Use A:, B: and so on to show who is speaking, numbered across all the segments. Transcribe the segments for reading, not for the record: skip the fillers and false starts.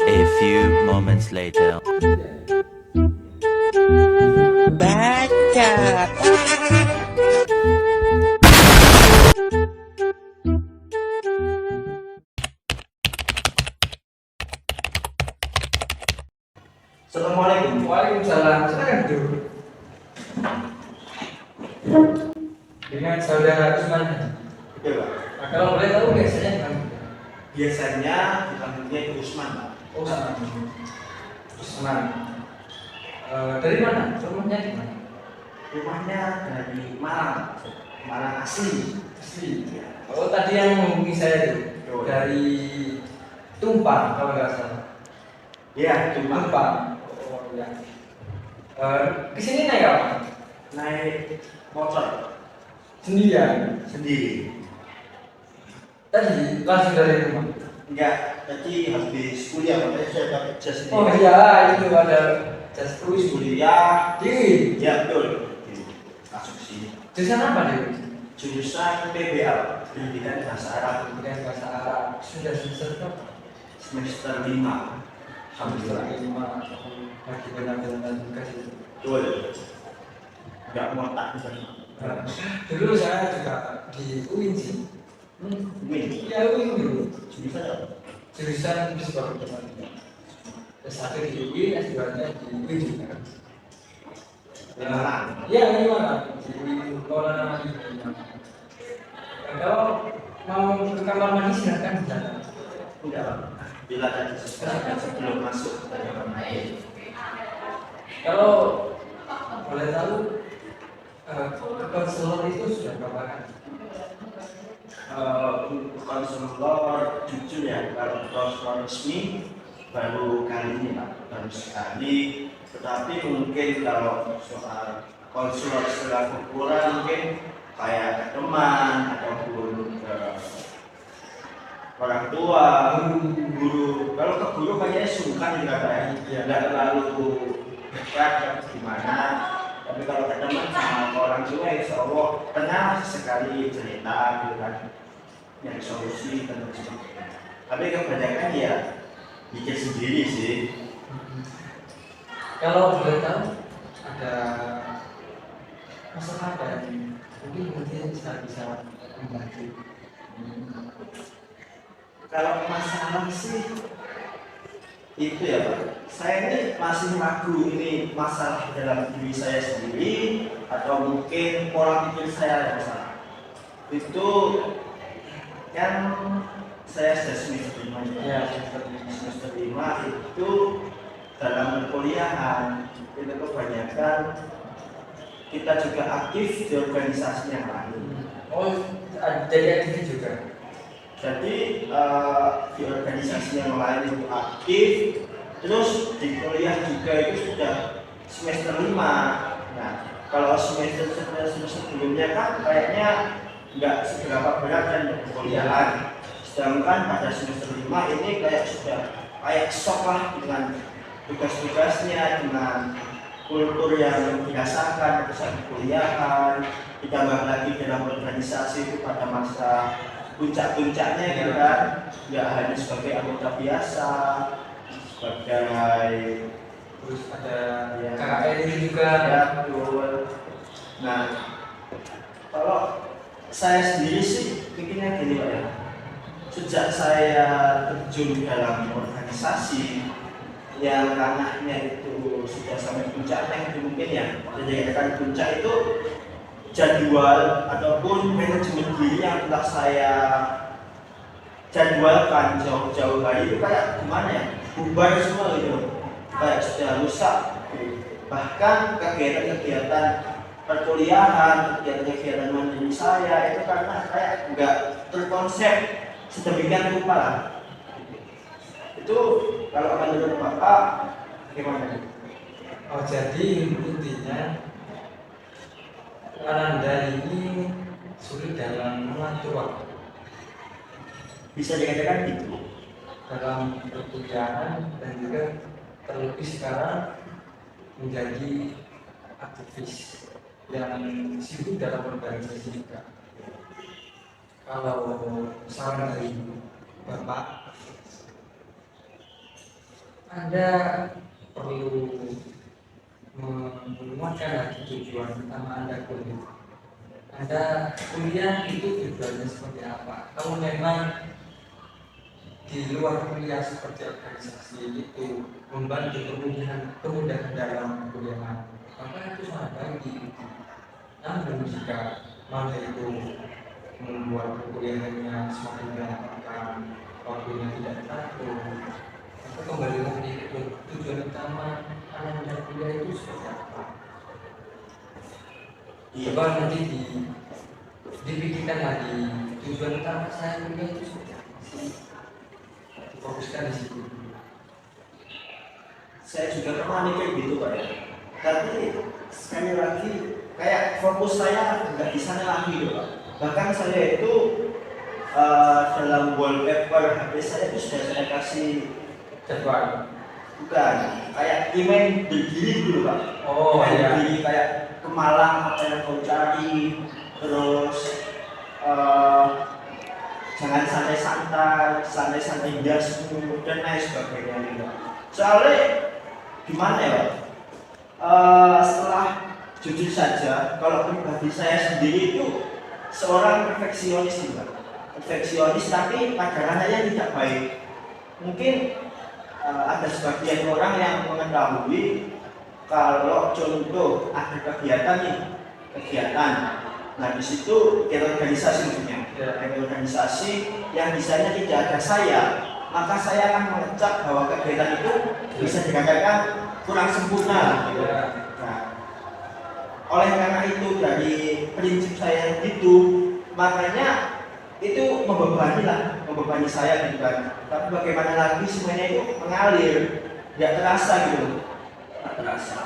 A: A few moments later.
B: Baca.
C: Assalamualaikum.
D: Waalaikumsalam. Silakan duduk. Dengan saudara Usman.
C: Oke, Pak.
D: Nah, kalau boleh tahu biasanya di mana?
C: Biasanya dipanggilnya itu Usman, Pak.
D: Oh, sama. Usman. Dari mana? Rumahnya di mana?
C: Rumahnya dari Malang, Malang asli.
D: Asli. Oh, tadi yang menghubungi saya itu
C: Oh.
D: dari Tumpang kalau nggak salah.
C: Iya, cuma
D: Tumpang. Oh ya. Kesini naik apa?
C: naik motor
D: Sendirian.
C: sendiri.
D: Tadi langsung dari rumah.
C: Enggak, tadi habis kuliah, makanya saya pakai jas ini.
D: Oh iya, itu ada jas
C: Habis
D: kruis.
C: kuliah,
D: Dewi.
C: ya betul. Masuk sini.
D: Jurusan apa Dewi?
C: Jurusan PBL, Pendidikan Bahasa Arab,
D: Kemudian bahasa Arab. Sudah semester berapa?
C: semester 5.
D: Alhamdulillah
C: Alhamdulillah.
D: ini lagi benar-benar tugas itu.
C: Betul. Enggak mau tak bisa.
D: Dulu saya juga di UIN sih.
C: Win.
D: Ya UIN dulu.
C: Jurusan apa?
D: Jurusan psikologi matematika. S1 di UIN, S2-nya di UIN juga.
C: Malang.
D: Ya ini mana? Di UIN Maulana Malik. Kalau mau ke kamar mandi silakan di sana.
C: Enggak. Bila tadi sesuatu sebelum masuk ke dalam air.
D: Kalau boleh tahu ke konselor itu sudah berapa kali?
C: Untuk konselor jujur ya, kalau konselor resmi baru kali ini Pak, baru sekali. Tetapi mungkin kalau soal konselor setelah ukuran mungkin kayak ke teman ataupun ke orang tua, guru. Kalau ke guru kayaknya sungkan juga kayak nggak terlalu dekat atau gimana. Tapi kalau ke teman sama ke orang tua, insya Allah pernah sekali cerita gitu kan, nyari solusi dan sebagainya. Tapi kebanyakan ya bikin sendiri sih.
D: Kalau boleh tahu ada masalah apa yang mungkin bisa membantu?
C: Kalau masalah sih itu ya Pak, saya ini masih ragu ini masalah dalam diri saya sendiri atau mungkin pola pikir saya yang salah. Itu kan saya sudah semester 5
D: Ya,
C: semester 5 itu dalam perkuliahan itu kebanyakan kita juga aktif di organisasi yang lain.
D: oh jadi aktif juga.
C: Jadi di organisasi yang lain itu aktif, terus di kuliah juga itu sudah semester 5. Nah, kalau semester sebelumnya kan kayaknya nggak seberapa berat kan untuk perkuliahan. Sedangkan pada semester 5 ini kayak sudah kayak shock lah dengan tugas-tugasnya, dengan kultur yang dirasakan saat perkuliahan, ditambah lagi dalam organisasi itu pada masa puncak-puncaknya gitu kan, nggak hanya sebagai anggota biasa, sebagai
D: Terus ada
C: ya,
D: KKN itu juga.
C: ya betul. Nah, kalau saya sendiri sih pikirnya gini Pak ya, sejak saya terjun dalam organisasi yang ranahnya itu sudah sampai puncaknya, itu mungkin ya, menjadikan puncak itu jadwal ataupun manajemen diri yang telah saya jadwalkan jauh-jauh hari itu kayak gimana ya, bubar semua gitu, kayak sudah rusak. Bahkan kegiatan-kegiatan perkuliahan, kegiatan-kegiatan mandiri saya itu karena kayak nggak terkonsep sedemikian rupa lah. Itu kalau menurut Bapak gimana?
D: Oh jadi intinya Anda ini sulit dalam mengatur waktu
C: Bisa dikatakan gitu.
D: dalam perkuliahan dan juga terlebih sekarang menjadi aktivis yang sibuk dalam organisasi juga. Kalau saran dari Bapak, Anda perlu menguatkan lagi tujuan utama Anda kuliah. Anda kuliah itu tujuannya seperti apa? Kalau memang di luar kuliah seperti organisasi itu membantu kemudahan dalam kuliah, maka itu sangat baik diikuti. Namun jika mana itu membuat kuliahnya semakin berantakan, waktunya tidak teratur, maka kembali lagi ke tujuan utama Anda kuliah itu seperti apa. Coba nanti dipikirkan lagi tujuan utama saya kuliah itu seperti apa sih, difokuskan di situ.
C: Saya juga pernah mikir gitu Pak ya. Tapi sekali lagi kayak fokus saya nggak di sana lagi loh Pak. Bahkan saya itu dalam wallpaper HP saya itu sudah saya kasih
D: Jadwal.
C: bukan kayak email berdiri dulu Pak.
D: Oh iya.
C: Berdiri kayak ke Malang apa yang kau cari, terus jangan santai-santai jasmu dan lain sebagainya gitu. Soalnya gimana ya Pak? Setelah jujur saja, kalau pribadi saya sendiri itu seorang perfeksionis juga, perfeksionis tapi takarannya tidak baik. Mungkin ada sebagian orang yang mengetahui kalau contoh ada kegiatan, nah di situ organisasi maksudnya, organisasi yang misalnya tidak ada saya, maka saya akan mengecap bahwa kegiatan itu bisa dikatakan kurang sempurna. Gitu. Nah, oleh karena itu dari prinsip saya itu, makanya itu membebani saya gitu kan. Tapi bagaimana lagi semuanya itu mengalir, tidak terasa gitu, tidak terasa.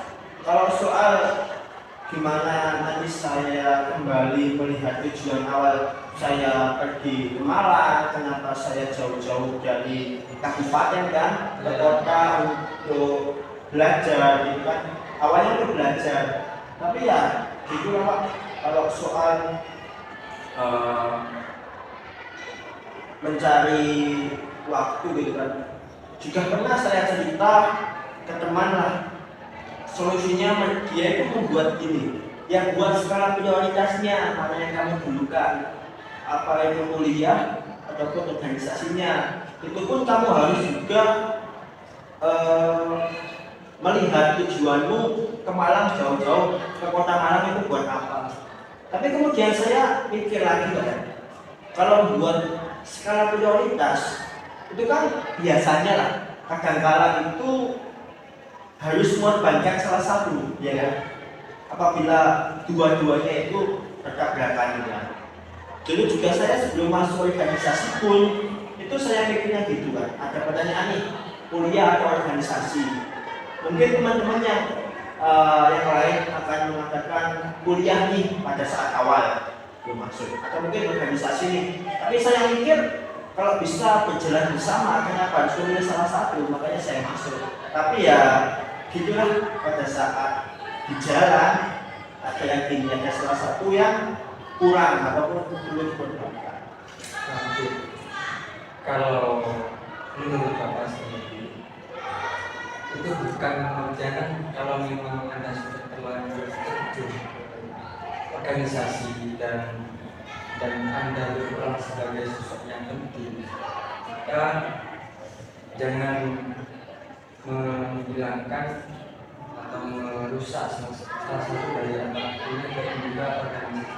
C: Kalau soal gimana nanti saya kembali melihat tujuan awal saya pergi ke Malang, kenapa saya jauh-jauh dari kabupaten kan ke kota untuk belajar gitu kan. Awalnya untuk belajar, tapi ya gitu lah Pak. Kalau soal mencari waktu gitu kan, juga pernah saya cerita ke teman lah, solusinya dia itu membuat ini, yang buat skala prioritasnya, mana yang kamu dulukan, apa itu kuliah ataupun organisasinya. Itu pun kamu harus juga melihat tujuanmu ke Malang jauh-jauh ke kota Malang itu buat apa. Tapi kemudian saya mikir lagi kan, kalau buat skala prioritas itu kan biasanya lah kadang-kala itu harus mengorbankan salah satu, ya kan? Apabila dua-duanya itu bertabrakan gitu kan. Dulu juga saya sebelum masuk organisasi pun itu saya mikirnya gitu kan. Ada pertanyaan nih, kuliah atau organisasi? Mungkin teman-teman yang lain akan mengatakan kuliah nih pada saat awal belum masuk, atau mungkin organisasi nih. Tapi saya mikir kalau bisa berjalan bersama, kenapa harus memilih salah satu? Makanya saya masuk. Tapi ya gitulah, pada saat di jalan ada yang tinggi, ada salah satu yang kurang ataupun belum diperlukan.
D: Kalau menurut Bapak sendiri itu bukan pengertian kalau memang Anda sudah terlanjur terjun organisasi dan Anda berperan sebagai sosok yang penting, maka jangan menghilangkan atau merusak salah satu dari antara ini dan juga organisasi.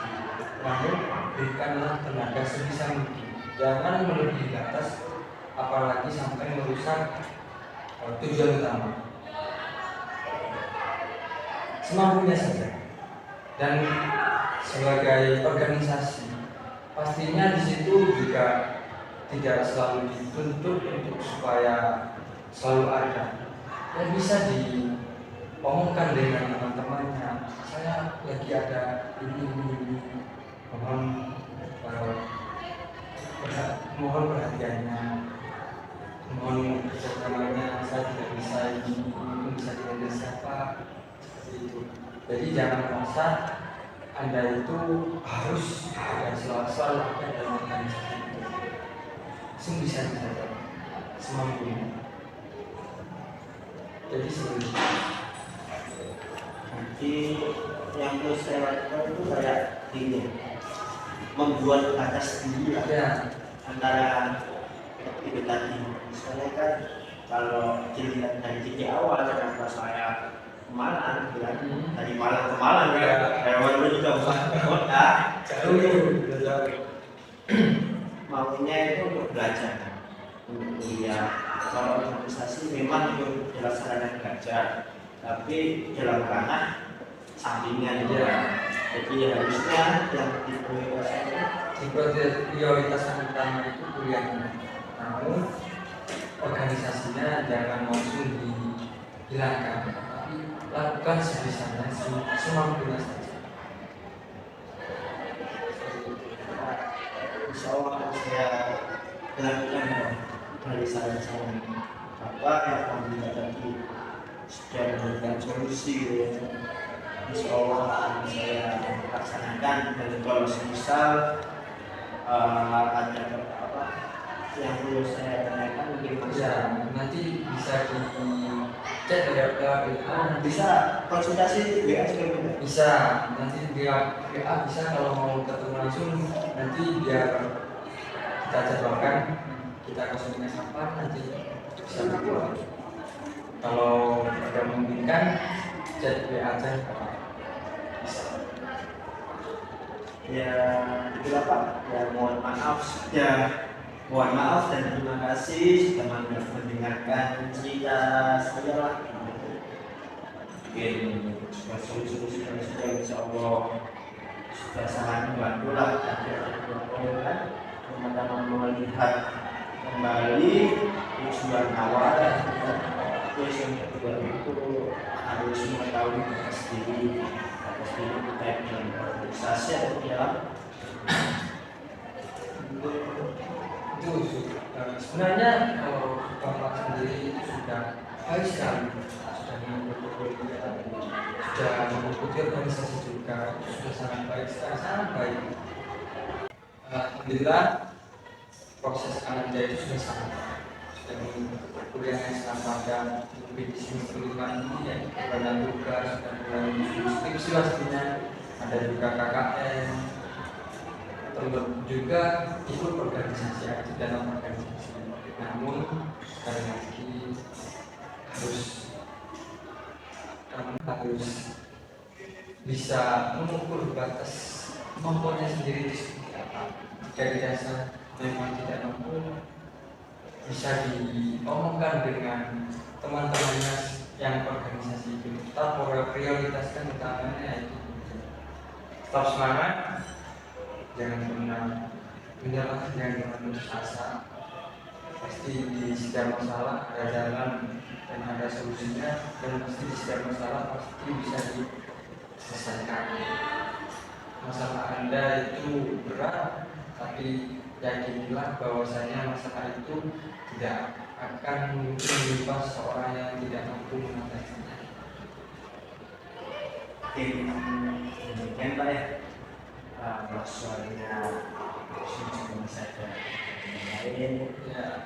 D: Namun berikanlah tenaga sebisa mungkin, jangan melebihi batas, apalagi sampai merusak tujuan utama. Semampunya saja. Dan sebagai organisasi, pastinya di situ juga tidak selalu dituntut untuk supaya selalu ada. Dan bisa diomongkan dengan teman-temannya, saya lagi ada ini. Mohon perhatiannya, mohon kerjasamanya. Saya tidak bisa ini bisa diambil siapa, seperti itu. Jadi jangan merasa Anda itu harus ada selalu ada dalam organisasi itu. Bisa saja semampunya. Jadi sebenarnya
C: Nanti yang perlu saya lakukan itu kayak ini, membuat batas sendiri lah
D: ya,
C: antara itu tadi. Misalnya kan kalau dilihat dari titik awal kenapa saya ke Malang, bilang dari Malang ke Malang ya, lewat juga bukan ke kota,
D: jauh.
C: maunya itu untuk belajar, untuk kuliah. Kalau organisasi memang itu dilaksanakan belajar, tapi dalam ranah sampingan
D: Ya.
C: Jadi harusnya yang
D: Prioritaskan utama itu kuliahnya. Namun organisasinya jangan langsung dihilangkan, tapi lakukan sebisanya, semampunya saja.
C: insya Allah akan saya lakukan dari saran-saran apa yang kami tadi sudah memberikan solusi gitu ya. Insya Allah akan saya laksanakan, dan kalau semisal ada apa yang perlu saya tanyakan mungkin
D: Ya, nanti bisa dicek ya
C: bisa konsultasi WA juga
D: bisa nanti via WA bisa, kalau mau ketemu langsung nanti biar kita jadwalkan, kita konsultasi kapan nanti bisa berbuat. Kalau ada memungkinkan chat WA aja bisa.
C: Ya itulah Pak, ya mohon maaf dan terima kasih sudah mendengarkan cerita saya lah. Mungkin solusi-solusi yang sudah insya Allah sudah sangat membantu lah, dan teman-teman melihat kembali tujuan awal, terus yang kedua itu harus mengetahui diri sendiri terkait dengan organisasi atau dalam
D: Itu sebenarnya kalau Bapak sendiri itu sudah baik sekali, sudah mengikuti organisasi juga, sudah sangat baik sekali, sangat baik. Alhamdulillah proses Anda itu sudah sangat baik, sudah mengikuti kuliah yang sangat panjang, mungkin di semester 5 ini ya, banyak tugas, sudah mulai skripsi pastinya, ada juga KKN, terus juga ikut organisasi, aktif dalam organisasi. Namun sekali lagi harus bisa mengukur batas kemampuannya sendiri itu seperti apa. Jika dirasa memang tidak mampu, bisa diomongkan dengan teman-temannya yang organisasi itu. Tetap prioritaskan utamanya itu tetap semangat, jangan pernah menyerah, jangan pernah putus asa. Pasti di setiap masalah ada jalan dan ada solusinya, dan pasti di setiap masalah pasti bisa diselesaikan. Masalah Anda itu berat, tapi yakinilah bahwasanya masalah itu tidak akan mungkin menimpa seorang yang tidak mampu mengatasinya.
C: Demikian Pak ya. Kalau soalnya cuma saja lain
D: Ya,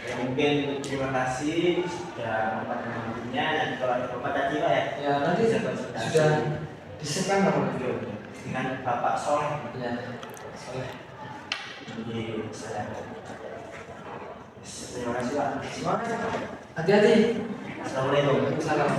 C: ya mungkin terima kasih sudah memperkenalkannya, dan kalau ada Bapak tadi Pak ya,
D: ya nanti
C: bisa konsultasi
D: sudah disekan nomor
C: dengan Bapak Soleh.
D: ya, soleh.
C: Jadi saya terima kasih Pak.
D: Semangat, hati-hati.
C: Assalamualaikum.
D: Salam.